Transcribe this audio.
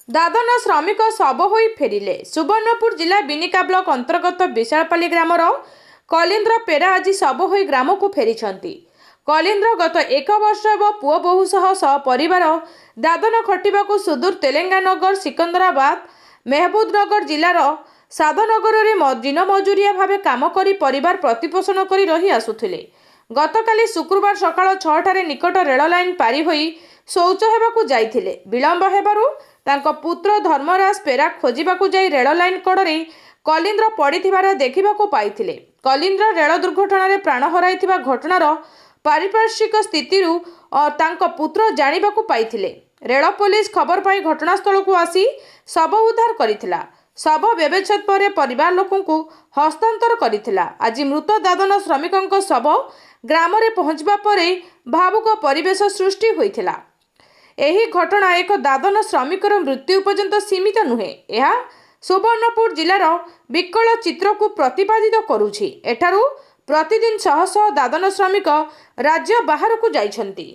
दादन श्रमिक शब हो फेरिले। सुवर्णपुर जिला बिनिका ब्लॉक अंतर्गत विशालपाली ग्रामर कलिंद्र पेरा आज शब हो ग्राम को फेरी। कलिंद्र गत एक वर्ष हेब पुओ बोहू सह परिवार दादन खटिबाकू सुदूर तेलेंगानगर सिकंदराबाद मेहबूबनगर जिलार साधनगर में दिन मजुरिया भाव काम करी परिवार प्रतिपोषण करी रही आसुथिले। गतकाली शुक्रवार सकाळ 6टारे निकट रेल लाइन पारी होई शौच हेबाकू जाइथिले। विलंब हेबारु तांको पुत्र धर्मराज पेरा खोजिबाकू जाई रेल लाइन कड़े कलिंद्र पड़िथिबार देखिबाकू पाइथिले। कलिंद्र रेल दुर्घटना रे प्राण हराइथिबा घटनार पारिपार्श्विक स्थितिरु तांको पुत्र जानिबाकू पाइथिले। रेल पुलिस खबर पाई घटनास्थल को आसी शव उद्धार करिथिला। शव व्यवच्छेद पर परिवार लोकंकु हस्तांतर करिथिला। आज मृत दादन श्रमिकंक शव ग्राम रे पहुंचबा परे भावुक परिवेश सृष्टि होइथिला। एही घटना एक दादन श्रमिकर मृत्यु पर्यंत सीमित नुहे। यह सुवर्णपुर जिलार विकल चित्र को प्रतिपादित करुछि। एठारु प्रतिदिन शह शह दादन श्रमिक राज्य बाहर को जाइछन्ति।